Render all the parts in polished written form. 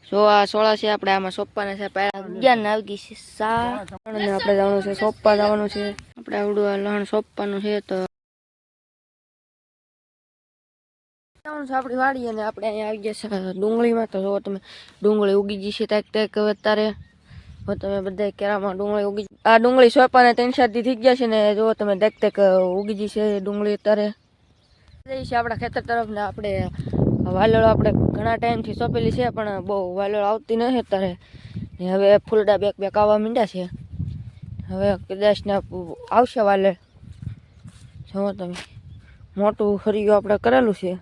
જો આ સોળા છે આપણે આમાં સોંપવાના છે. અગિયાર ને આવી ગઈ છે સા અને આપણે જવાનું છે સોંપવા જવાનું છે. આપણે આવડું આ લહણ સોંપવાનું છે તો જવાનું છે આપણી વાડી. અને આપણે અહીંયા આવી ગયા છે ડુંગળીમાં. તો જો તમે ડુંગળી ઉગી ગઈ છે તાક તાક અત્યારે. તમે બધા કેરામાં ડુંગળી ઉગી આ ડુંગળી સોંપવાને 3-4 દી થઈ ગયા છે ને જો તમે તાક તાક ઉગી ગઈ છે ડુંગળી અત્યારે. જઈએ છીએ આપણા ખેતર તરફ ને આપણે વાલોળ આપણે ઘણા ટાઈમથી સોંપેલી છે પણ બહુ વાલોળ આવતી નથી અત્યારે. ને હવે ફૂલડા બેક બેક આવવા માંડ્યા છે. હવે કદાચ ને આવશે વાલોળ. જુઓ તમે મોટું ફરિયું આપણે કરેલું છે.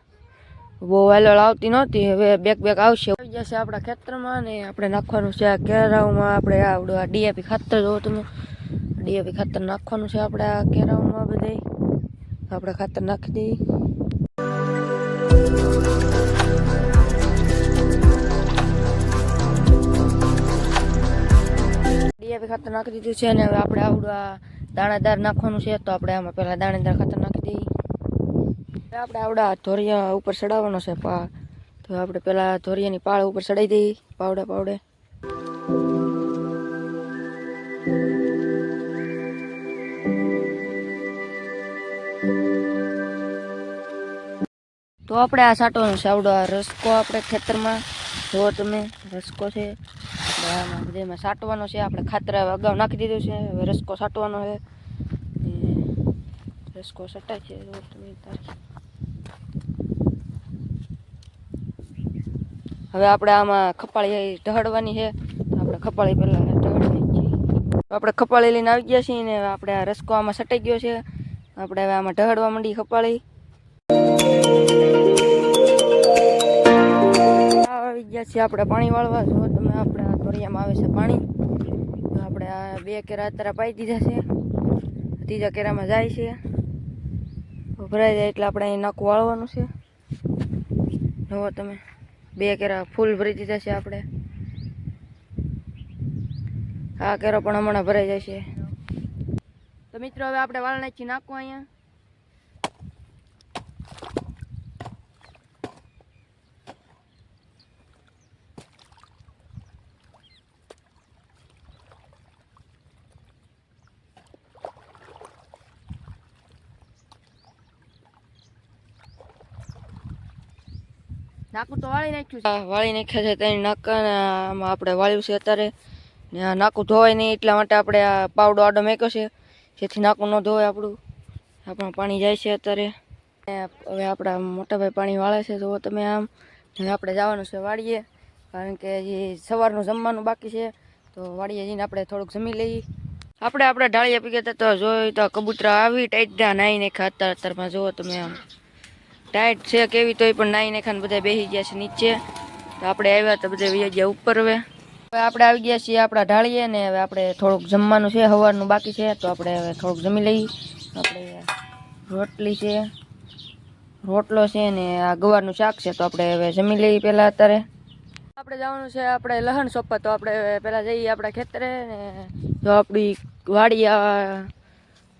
બહુ વાલોળ આવતી નહોતી હવે બેક બેક આવશે. આવી જશે આપણા ખેતરમાં ને આપણે નાખવાનું છે આ કેરાઓમાં. આપણે આવડું આ ડીએપી ખાતર જોવો તમે. ડીએપી ખાતર નાખવાનું છે આપણે આ કેરાઓમાં બધે. આપણે ખાતર નાખી દઈએ. ડીએપી ખાતર નાખી દીધું છે અને હવે આપણે આવડું આ દાણાદાર નાખવાનું છે. તો આપણે આમાં પહેલા દાણેદાર ખાતર નાખી દઈએ. આપણે આવડા ધોરિયા ઉપર ચડાવવાનો છે પા. તો આપણે પેલા ધોરિયાની પાળ ઉપર ચડાવી દઈએ પાવડે પાવડે. તો આપણે આ સાટવાનો છે આવડો આ રસકો આપણે ખેતરમાં. જો તમે રસકો છે આમાં બધામાં સાટવાનો છે. આપણે ખાતર અગાઉ નાખી દીધું છે. હવે રસકો સાટવાનો છે. રસકો સટાય છે જો તમે. હવે આપણે આમાં ખપાળી ઢળવાની છે. તો આપણે ખપાળી પહેલાં ઢળવાની છીએ. આપણે ખપાળી લઈને આવી ગયા છીએ ને આપણે આ રસકો આમાં સટાઈ ગયો છે. આપણે હવે આમાં ઢળવા માંડી ખપાળી. આવી ગયા છીએ આપણે પાણી વાળવા. જો તમે આપણે આ ધોરિયામાં આવે છે પાણી. આપણે આ 2 કેરા અત્યારે પાઈ દીધા છે. ત્રીજા કેરામાં જાય છે. ભરાઈ જાય એટલે આપણે અહીં નાખું વાળવાનું છે. જુઓ તમે 2 કેરા ફૂલ ભરી દીધા છે આપણે. આ કેરો પણ હમણાં ભરાઈ જાય છે. તો મિત્રો હવે આપણે વાળ નાખી નાખવું અહીંયા. નાકું તો વાળી નાખ્યું છે. વાળી નાખ્યા છે ત્યાં નાકામાં આપણે વાળ્યું છે અત્યારે. ને આ નાકું ધોવાય નહીં એટલા માટે આપણે આ પાવડો આડો મેક્યો છે જેથી નાકું ન ધોવાય આપણું. આપણું પાણી જાય છે અત્યારે. હવે આપણા મોટાભાઈ પાણી વાળે છે જુઓ તમે આમ. હવે આપણે જવાનું છે વાડીએ કારણ કે હજી સવારનું જમવાનું બાકી છે. તો વાડીએ જઈને આપણે થોડુંક જમી લઈએ. આપણે ઢાળિયા પી ગયા તો જોઈ તો કબૂતરા આવી ટાઈટ નાહી નાખ્યા અત્યારમાં. જુઓ તમે આમ ટાઈટ છે કેવી તોય પણ નાહી નાખાને બધા બેસી ગયા છે નીચે. તો આપણે આવ્યા તો બધા વહી ગયા ઉપર. હવે આપણે આવી ગયા છીએ આપણા ઢાળીએ ને હવે આપણે થોડુંક જમવાનું છે સવારનું બાકી છે. તો આપણે હવે થોડુંક જમી લઈએ. આપણે રોટલી છે રોટલો છે ને આ ગવારનું શાક છે. તો આપણે હવે જમી લઈએ પહેલાં. અત્યારે આપણે જવાનું છે આપણે લહણ સોંપવા. તો આપણે પહેલાં જઈએ આપણા ખેતરે ને જો આપણી વાડી આ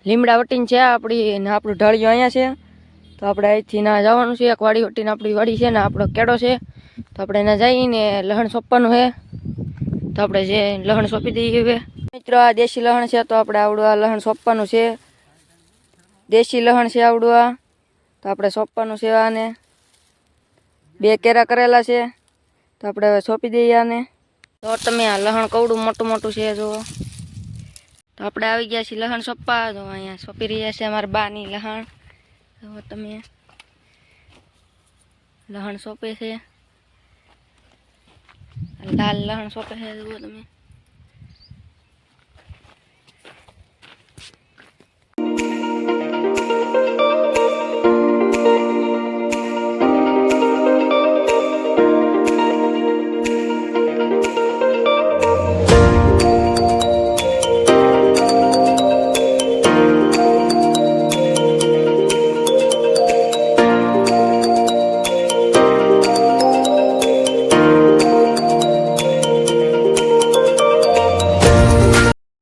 લીમડા વટીને છે આપણી ને આપણું ઢાળિયું અહીંયા છે. તો આપણે અહીંથી ના જવાનું છે. એક વાડી વટીને આપણી વાડી છે ને આપણો કેડો છે. તો આપણે એના જઈને લહણ સોંપવાનું છે. તો આપણે જે લહણ સોંપી દઈએ. હવે મિત્રો આ દેશી લહણ છે. તો આપણે આવડું આ લહણ સોંપવાનું છે. દેશી લહણ છે આવડું આ. તો આપણે સોંપવાનું છે આને. 2 કેરા કરેલા છે. તો આપણે હવે સોંપી દઈએ આને. તો તમે આ લહણ કવડું મોટું મોટું છે જો. તો આપણે આવી ગયા છીએ લહણ સોંપવા. તો અહીંયા સોંપી રહ્યા છે અમારા બાની લહણ. તો તમે લહણ સોંપે છે. લાલ લહણ સોંપે છે જુઓ તમે.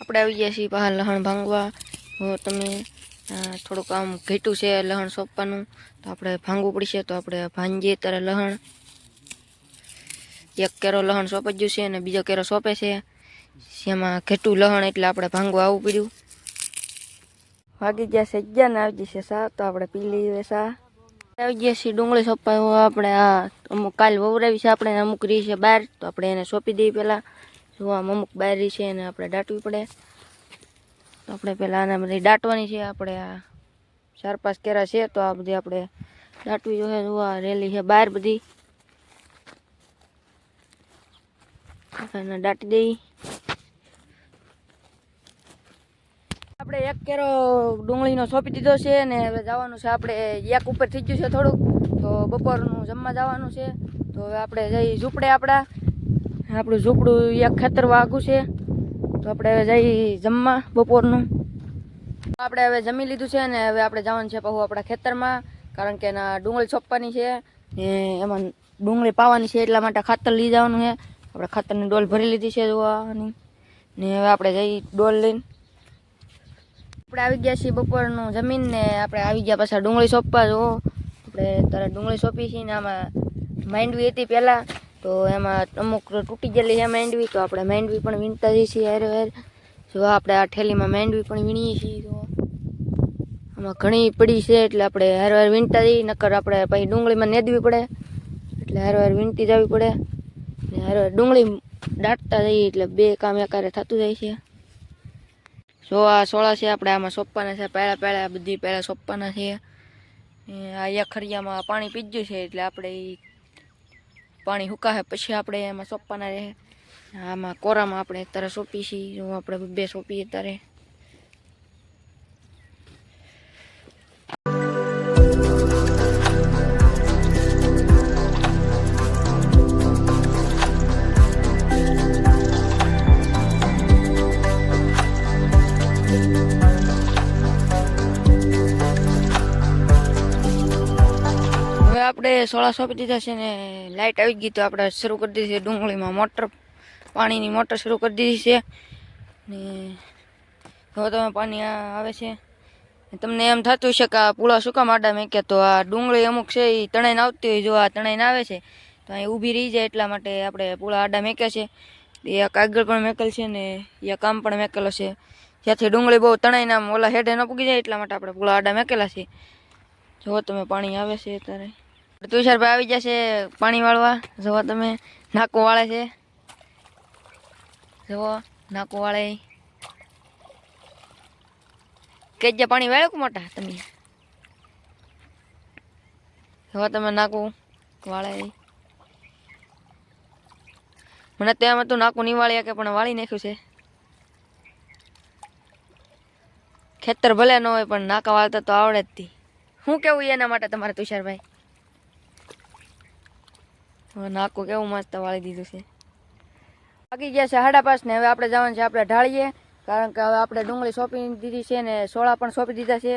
આપણે આવી ગયા છીએ બહાર લહણ ભાંગવા. તો તમે થોડુંક આમ ઘેટું છે લહણ સોંપવાનું. તો આપણે ભાંગવું પડશે. તો આપણે ભાંગીએ ત્યારે લહણ. એક કેરો લહણ સોંપાઈ ગયું છે અને બીજો કેરો સોંપે છે. એમાં ઘેટું લહણ એટલે આપણે ભાંગવા આવવું પડ્યું. વાગી ગયા છે 11 ને આવી જશે સા, તો આપણે પી લઈએ સા. આવી ગયા છીએ ડુંગળી સોંપાય આપણે આ અમુક કાલ વવરાવી છે આપણે, અમુક રહી છે બહાર, તો આપણે એને સોંપી દઈએ પહેલાં. જો આમ અમુક બહાર રહી છે એને આપણે દાટવી પડે, તો આપણે પહેલાં આને બધી દાટવાની છે. આપણે આ 4-5 કેરા છે તો આ બધી આપણે દાટવી જોઈએ. જોવા રેલી છે બહાર બધી, એને દાટી દઈ. આપણે એક કેરો ડુંગળીનો સોંપી દીધો છે ને હવે જવાનું છે આપણે એક ઉપર થઈ ગયું છે થોડુંક, તો બપોરનું જમવા જવાનું છે. તો હવે આપણે જઈ ઝૂંપડે આપણા, આપણું ઝૂંપડું એક ખેતરમાં આઘું છે, તો આપણે હવે જઈ જમવા બપોરનું. આપણે હવે જમી લીધું છે ને હવે આપણે જવાનું છે પાછું આપણા ખેતરમાં, કારણ કે એના ડુંગળી સોંપવાની છે ને એમાં ડુંગળી પાવાની છે, એટલા માટે ખાતર લઈ જવાનું છે. આપણે ખાતરની ડોલ ભરી લીધી છે જોવાની, ને હવે આપણે જઈ ડોલ લઈને. આપણે આવી ગયા છીએ બપોરનું જમીનને આપણે આવી ગયા પાછા ડુંગળી સોંપવા. જો આપણે તારે ડુંગળી સોંપી છીએ ને આમાં માંડવી હતી પહેલાં, તો એમાં અમુક તૂટી ગયેલી છે માંડવી, તો આપણે માંડવી પણ વીણતા જઈએ છીએ હારે હારે. જો આપણે આ ઠેલીમાં માંડવી પણ વીણીએ છીએ. તો આમાં ઘણી પડી છે એટલે આપણે હારે હારે વીણતા જઈએ, નકર આપણે પછી ડુંગળીમાં નેદવી પડે, એટલે હારે હારે વીણતી જવી પડે. ને હારે હારે ડુંગળી દાટતા જઈએ એટલે બે કામ એકારે થતું જાય છે. જો આ સોળા છે આપણે આમાં સોંપવાના છે, પહેલાં બધી પહેલાં સોંપવાના છે. આ એક ખરિયામાં પાણી પીજ્યું છે એટલે આપણે પાણી સુકાશે પછી આપણે એમાં સોંપવાના રહે. આમાં કોરામાં આપણે અત્યારે સોંપી છીએ. જો આપણે 2 સોંપીએ ત્યારે. આપણે સોળા સોંપી દીધા છે ને લાઇટ આવી ગઈ, તો આપણે શરૂ કરી દીધી છે ડુંગળીમાં મોટર, પાણીની મોટર શરૂ કરી દીધી છે. ને હવે તમે પાણી આવે છે. તમને એમ થતું છે કે આ પૂળા શું કામ આડા મેં તો આ ડુંગળી અમુક છે એ તણાઈને આવતી હોય, જો આ તણાઈને આવે છે તો અહીં ઊભી રહી જાય, એટલા માટે આપણે પૂળા આડા મેક્યા છે. એક આગળ પણ મેકેલ છે ને એક આમ પણ મેકેલો છે, જ્યાંથી ડુંગળી બહુ તણાઈને આમ ઓલા હેડે ન પૂગી જાય, એટલા માટે આપણે પૂળા આડા મેકેલા છે. જો તમે પાણી આવે છે અત્યારે. તુષારભાઈ આવી જશે પાણી વાળવા. જુઓ તમે નાકું વાળે છે, જુઓ નાકું વાળે. કેજ્યા પાણી વાળ્યું કે મોટા તમે? જુઓ તમે નાકું વાળે. મને તેમ હતું નાકું નહીં વાળી કે પણ વાળી નાખ્યું છે. ખેતર ભલે ન હોય પણ નાકા વાળતા તો આવડે જ તી. શું કેવું એના માટે તમારે તુષારભાઈ? નાકું કેવું મસ્ત વાળી દીધું છે. વાગી ગયા છે 5:30 ને હવે આપણે જવાનું છે આપણે ઢાળીએ, કારણ કે હવે આપણે ડુંગળી સોંપી દીધી છે ને સોળા પણ સોંપી દીધા છે.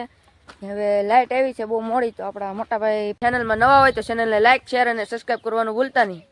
હવે લાઇટ આવી છે બહુ મોડી, તો આપણા મોટાભાઈ ચેનલમાં નવા હોય તો ચેનલને લાઇક, શેર અને સબસ્ક્રાઈબ કરવાનું ભૂલતા નહીં.